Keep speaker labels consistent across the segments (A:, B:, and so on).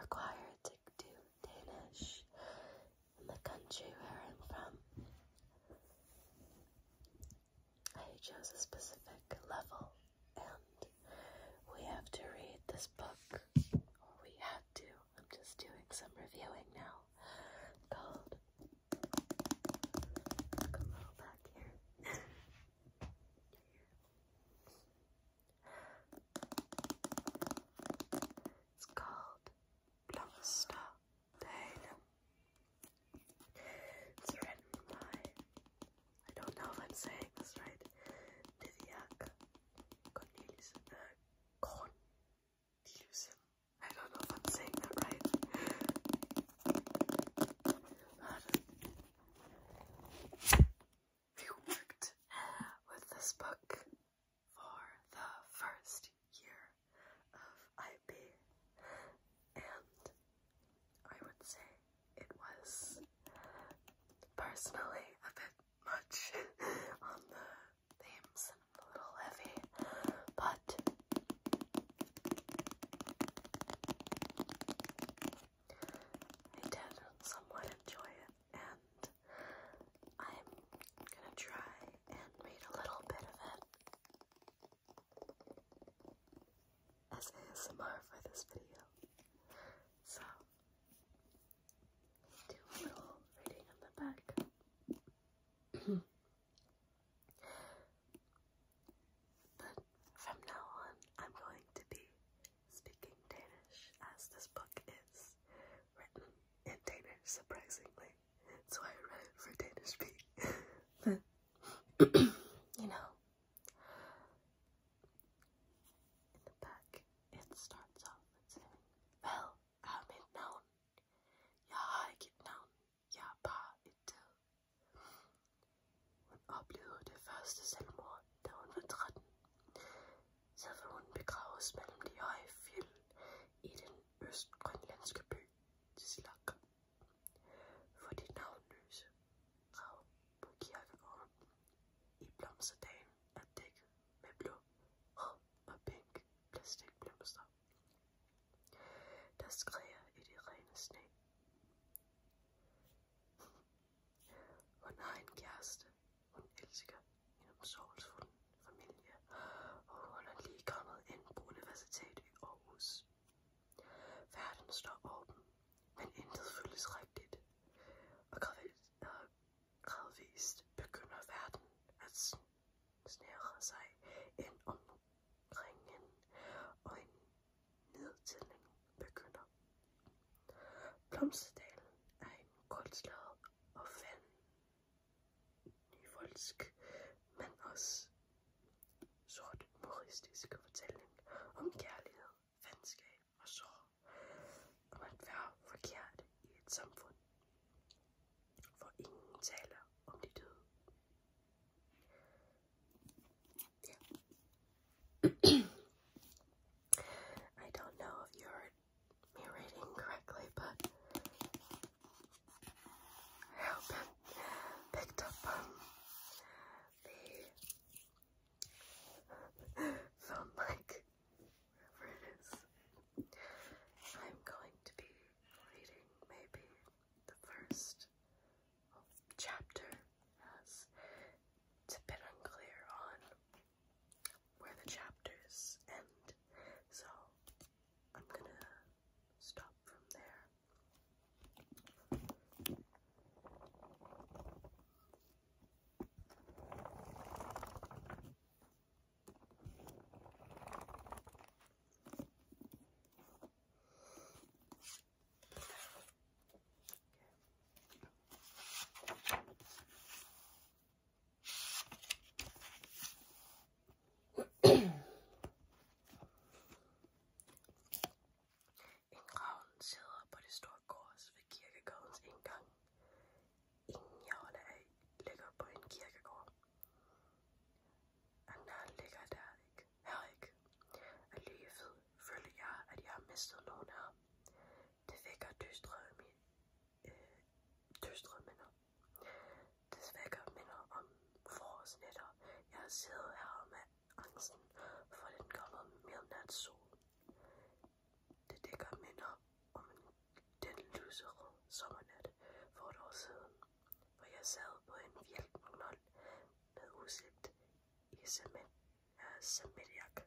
A: required to do Danish in the country where I'm from. I chose a specific level, and we have to read this book, or we had to. I'm just doing some reviewing now, called, look a little back here. It's called Blomstertalen. It's written by, I don't know if I'm saying this right, Viviak Corneliusen. I don't know if I'm saying that right. We worked with this book for the first year of IB, and I would say it was personally a bit much on the themes and a little heavy, but I did somewhat enjoy it, and I'm gonna try and read a little bit of it as ASMR for this video. So, do a little reading on the back. But from now on, I'm going to be speaking Danish, as this book is written in Danish, surprisingly. So I read it for Danish speak. But, you know, in the back, it starts off with saying, "Hvad er mit navn? Jeg har ikke et navn. Jeg er bare et død." Hun oplevede det første selvmord, da hun var 13. Så vil hun begraves mellem de høje fjeld i den østgrønlandske by Tislak. For de navnløse grav på kirkegården i Blomsterdalen er dækket med blå, rød og pink plastikblomster, der skriger i det rene sne. Hun har en kæreste, hun elsker en omsorgsfuld familie, og hun er lige kommet ind på universitetet i Aarhus. Verden står åben, men intet føles rigtigt, og gradvist begynder verden at snære sig ind omkring hende, og en nedtælling begynder. Blomsterdalen er en kuldslaget og nyvoldsk, men også sort humoristisk fortælling om kærlighed, venskab og sorg, om at være forkert i et samfund, hvor ingen taler om de døde. Yeah. I don't know if you heard me reading correctly, but I hope it picked up on the film-like sommernat for et år siden, hvor jeg sad på en væltnold med udsigt i Semetiak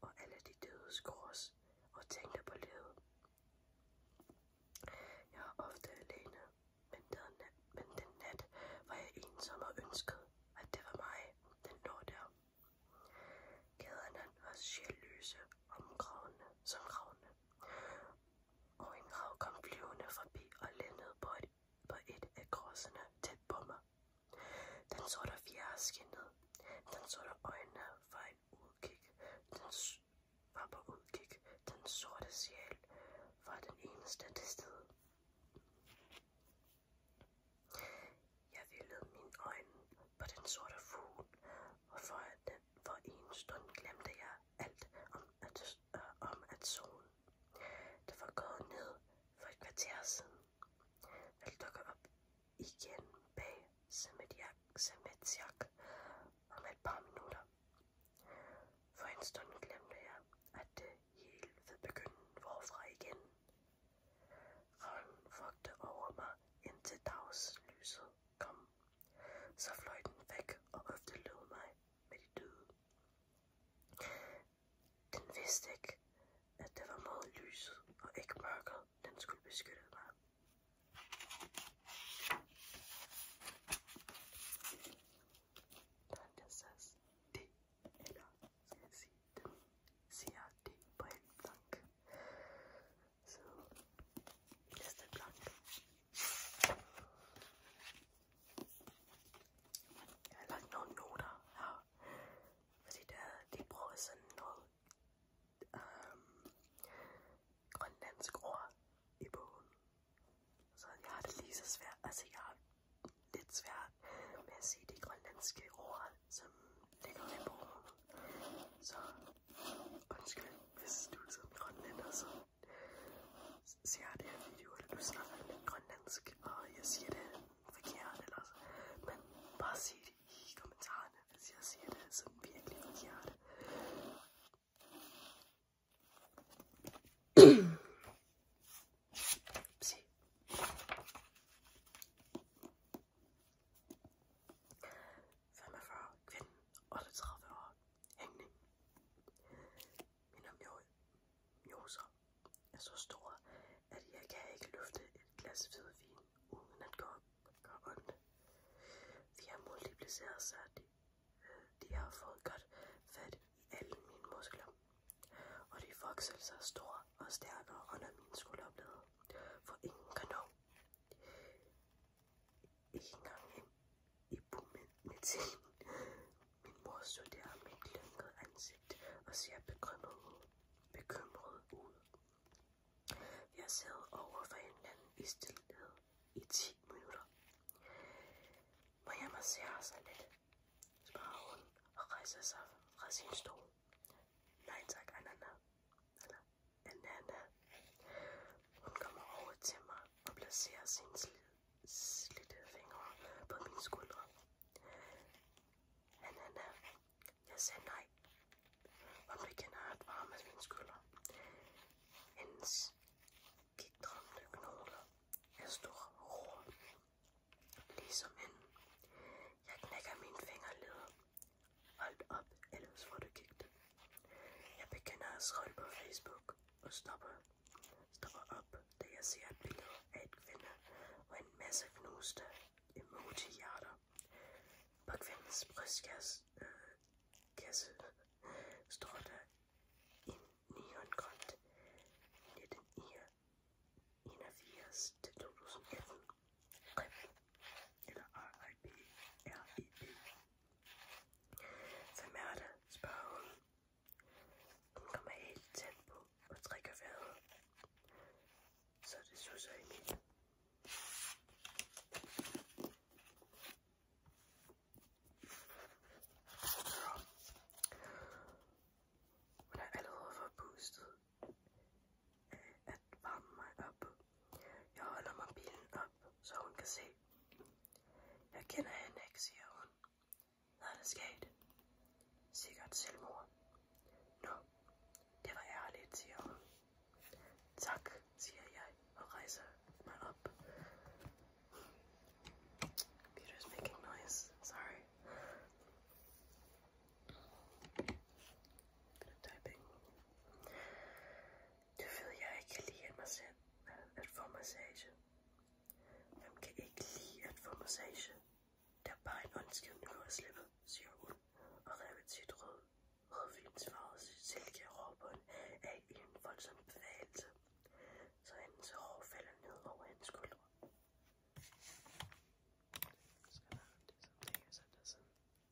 A: og alle de dødes kors og tænkte på livet. Jeg er ofte alene, men den nat var jeg ensom og ønskede, at det var mig, den lå der. Gaderne var sjælløse som gravene, og en rav kom flyvende forbi og landede på et af korsene tæt på mig. Den sorte fjer skinnede, den sorte øjne var på udkig, den sorte sjæl var den eneste til stede. Jeg hvilede mine øjne på den sorte fugl, og for en stund glemte jeg alt om at solen, der var gået ned for et kvarter siden, ville dukke op igen bag Semetiak om et par minutter. For en stund glemte jeg, at det hele ville begynde forfra igen. Ravnen vogtede over mig, indtil dagslyset kom. Så fløj den væk og efterlod mig med de døde. Den vidste ikke, at det var mod lyset og ikke mørket, den skulle beskytte mig. Den says det, eller skal jeg sige, den siger det på en blank. Så næste blank. Jeg har lagt nogle noter her, fordi de bruger sådan noget grønlandsk ord i bogen. Så jeg har det lige så svært, altså jeg har lidt svært med at sige de grønlandske ord, som ligger i bogen. Så undskyld, hvis du er sådan grønlænder, så ser jeg det her video, eller du snakker lidt grønlandsk, og jeg siger det forkert, eller så. Men bare sig det i kommentarerne, hvis jeg siger det sådan virkelig forkert. Se. 45 kvinde, 38 år, hængning. Mine mjoser er så store, at jeg kan ikke løfte et glas hvidvin, uden at gøre ondt. De har multipliceret sig, de har fået godt fat i alle mine muskler, og de vokser sig store og stærkere under mine skulderblade, for ingen kan nå. Ikke engang i puberteten. Min mor studerer mit lynkede ansigt og ser bekymret ud. Vi har siddet over for hinanden i stilhed i 10 minutter. Må jeg massere sig lidt? Spørger hun og rejser sig fra sin stol. Nej tak, Anana. Hun kommer over til mig og placerer sine slidte fingre på mine skuldre. Anana, jeg sagde nej. Hun begynder at varme mine skuldre. Hendes gigtramte knogler er store og rå, ligesom hende. Jeg knækker mine fingerleder. Hold op, ellers får du gigt. Jeg begynder at scrolle på Facebook og stopper op, da jeg ser et billede af et kvinde og en masse knuste emoji-hjerter. På kvindens brystkasse står der en neongrønt 1981 til 2018 RIP, eller RIP. Hvem er det? Spørger hun. Hun kommer helt tæt på og trækker vejret, så det susser i mit. Hun er allerede forpustet at varme mig op. Jeg holder mobilen op, så hun kan se. Jeg kender hende ikke, siger hun. Hvad er der sket? Sikkert selvmord. Nå, det var ærligt, siger hun. Tak, siger jeg og rejser mig op. massage. Det er bare en åndskidende gå at slippe, siger hun, og revet sit rødvinsfarvede silkerårbånd af i en voldsom bevægelse, så hendes hår falder ned over hendes skuldre.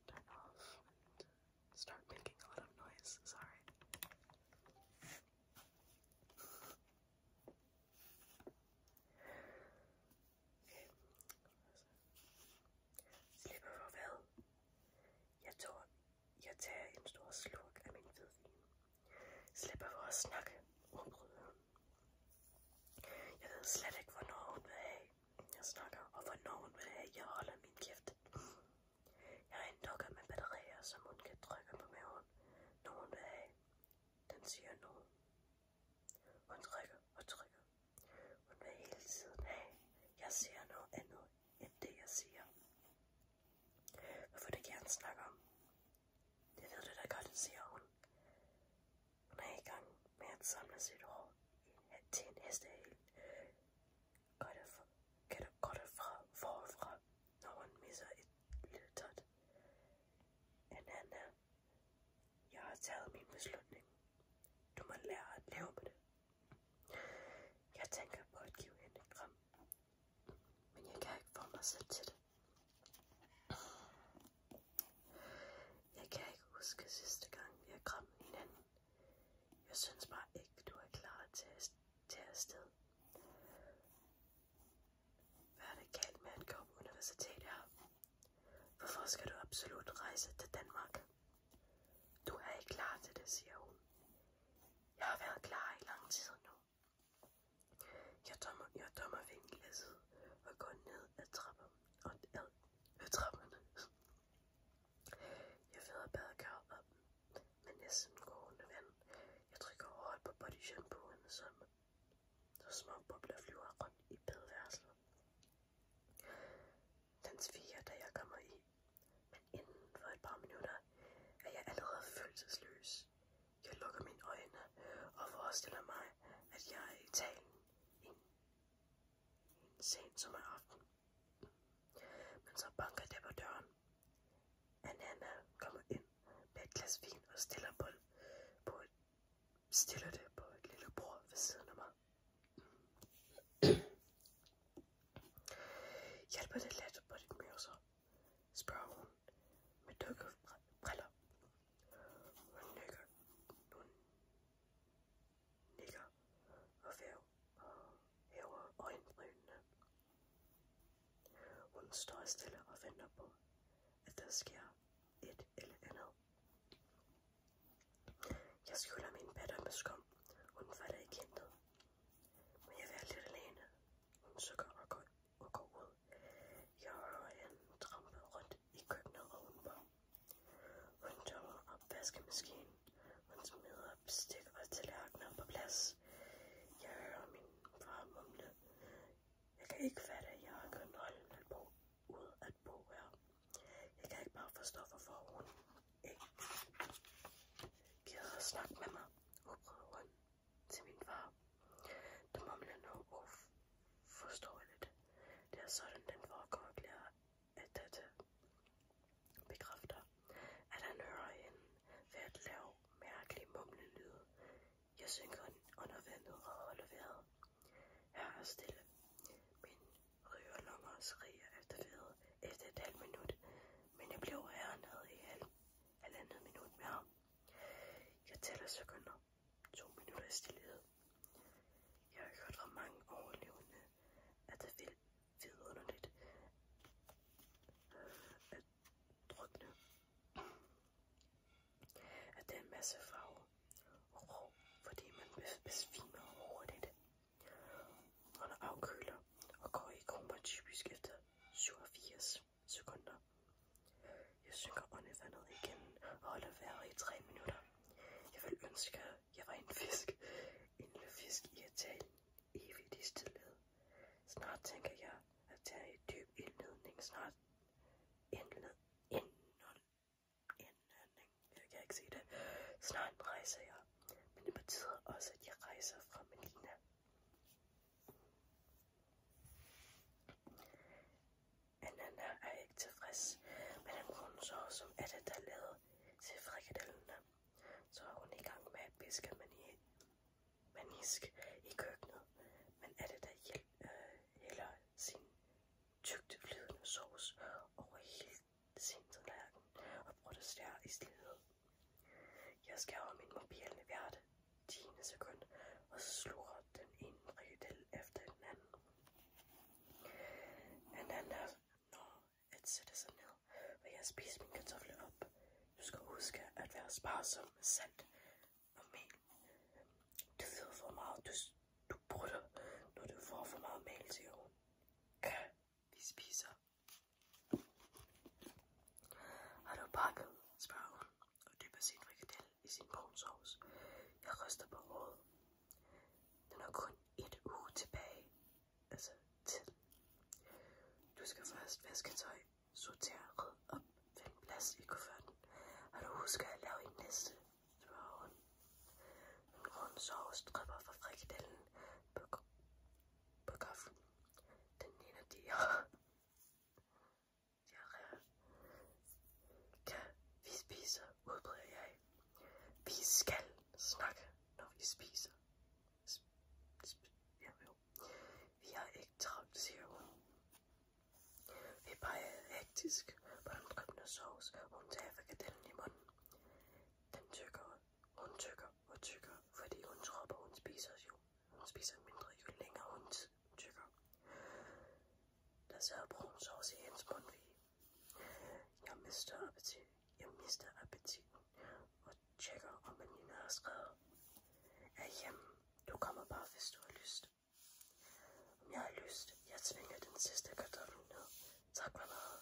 A: Turn off and start making a lot of noise. Sorry. Okay. Slipper for hvad? Jeg tager en stor slurk af min hvidvin. Slipper for at snakke, udbryder hun. Jeg ved slet ikke, hvornår hun vil have, jeg snakker, og hvornår hun vil have, jeg holder min kæft. Jeg har en dukke med batterier, som hun kan trykke på maven, når hun vil have. Den siger noget. Hun trykker og trykker. Hun vil hele tiden have. Jeg siger noget andet end det, jeg siger. Hvad vil du gerne snakke om? Det ved du da godt, siger hun. Hun er i gang med at samle sit hår til en hestehæl. Går det forfra, når hun misser et lille tot. Anna, jeg har taget min beslutning. Du må lære at leve med det. Jeg tænker på at give hende et kram, men jeg kan ikke få mig selv til det. Jeg kan ikke huske sidste gang, vi har krammet hinanden. Jeg synes bare ikke, du er klar til afsted. Hvad er det galt med at gå på universitet her? Hvorfor skal du absolut rejse til Danmark? Du er ikke klar til det, siger hun. Jeg har været klar i lang tid nu. Jeg tømmer vinglasset og går ned ad trapperne. Jeg fæder badekar op med næsten gående vand. Jeg trykker hårdt på body shampooen, så små bobler flyver rundt i badeværelset. Den sviger, da jeg kommer i, men inden for et par minutter er jeg allerede følelsesløs. Jeg lukker mine øjne og forestiller mig, at jeg er i Italien en sen sommeraften. Men så banker det på døren. Anna kommer ind med et glas vin og stiller det på et lille bord ved siden af mig. Hjælper det let på dit mørser? Spørger hun med dukkebriller. Hun nikker og hæver øjenbrynene. Hun står stille og venter på, at der sker et eller andet. Jeg skylder mine patter med skum. Hun falder ikke hentet. Men jeg vil lidt alene. Hun sukker og går ud. Jeg hører hende trampe rundt i køkkenet ovenpå. Hun tømmer opvaskemaskinen. Hun smider bestik og tallerkener på plads. Jeg hører min far mumle. Jeg kan ikke fatte, at jeg har kunnet holde ud at bo her. Jeg kan ikke bare forstå, hvorfor hun ikke gider at snakke med mig, udbryder hun til min far. Det mumler noget uforståeligt. Det er sådan, den foregår og glæder, at dette bekræfter, at han hører hende ved at lave mærkelige mumlelyde. Jeg synker under vandet og holder vejret. Her er stille. Min rygerlunger skriger efter vejret efter et halvt minut, men jeg bliver hernede i halvandet minut mere. Jeg tæller sekunder. 2 minutter i stillhed. Jeg har hørt fra mange overlevende, at det er vidunderligt at drukne. At det er en masse farve og rå, fordi man besvimer hurtigt. Hun afkøler og går i koma typisk efter 87 sekunder. Jeg synker under vandet igen og holder vejret i 3 minutter. Jeg vil ønske, at jeg var en fisk. En lille fisk i Italien. Evigt i stillhed. Snart tænker jeg at tage et dyb indledning. Snart indledning. Jeg kan ikke se det. Snart rejser jeg. Men det betyder også, at jeg rejser fra Melina. Anna brunsovs, som Edith havde lavet til frikadellerne. Så var hun i gang med at piske manisk i køkkenet. Men Edith hælder sin tykt flydende sovs over hele sin tallerken og protesterer i stillhed. Jeg skærer min mobil hvert 10. sekund og sluger den ene frikadelle efter den anden. Men den er når at sætte sig ned, og jeg spiser mine kartofler op. Du skal huske at være sparsom med salt og mel. Du ved for meget, du brutter, når du får for meget mel til jorden. Ja, vi spiser. Har du pakket, spørger hun, og dypper sin frikadelle i sin brunsovs. Jeg ryster på hovedet. Den er kun 1 uge tilbage. Altså til. Du skal først vaske tøj, sortere, rydde op, finde plads i kufferten. Har du husket at lave en næste, spørger hun. En rund sovs drypper fra frikadellen på kaffen. Den ligner diarré. Kan vi spiser, udbryder jeg. Vi skal snakke, når vi spiser. Vi har ikke travlt, siger hun. Vi peger hektisk på den dryppende sovs, og hun tager frikadellen i munden. Hun tykker og tykker, fordi hun tror på, hun spiser mindre, jo længere hun tykker. Der sidder brun sovs i hendes mundvige. Jeg mister appetitten og tjekker, om Malina har skrevet. Er hjemme. Du kommer bare, hvis du har lyst. Om jeg har lyst, jeg tvinger den sidste kartoffel ned. Tak for meget.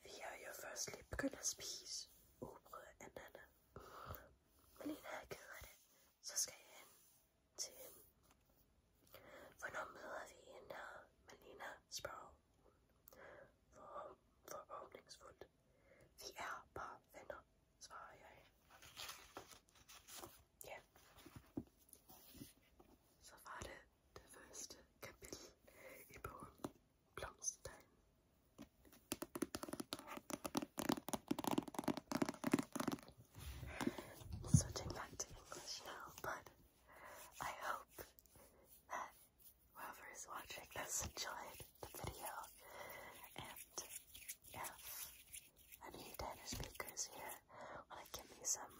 A: Vi er jo først lige begyndt at spise. Udbryder Anna. Malina er ked af det. Så skal jeg hen til hende. Hvornår møder vi hende her? Malina spørger hun. Forhåbningsfuldt. Vi er bare venner, svarer jeg. Ja. Så var det første kapitel i bogen Blomsterdagen. Switching back to English now, but I hope that whoever is watching this enjoyed the video, and if any Danish speakers here want to give me some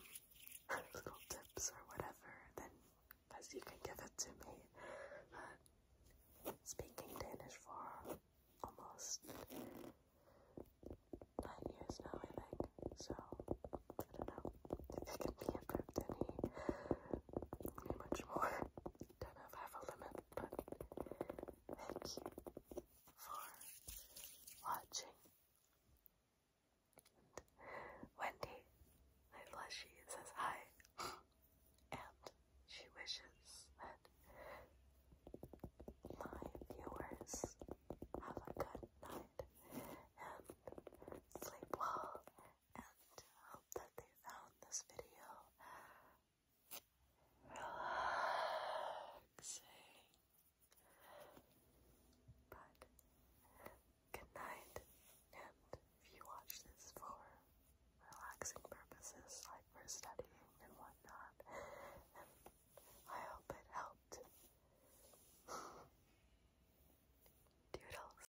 A: little tips or whatever, then as you can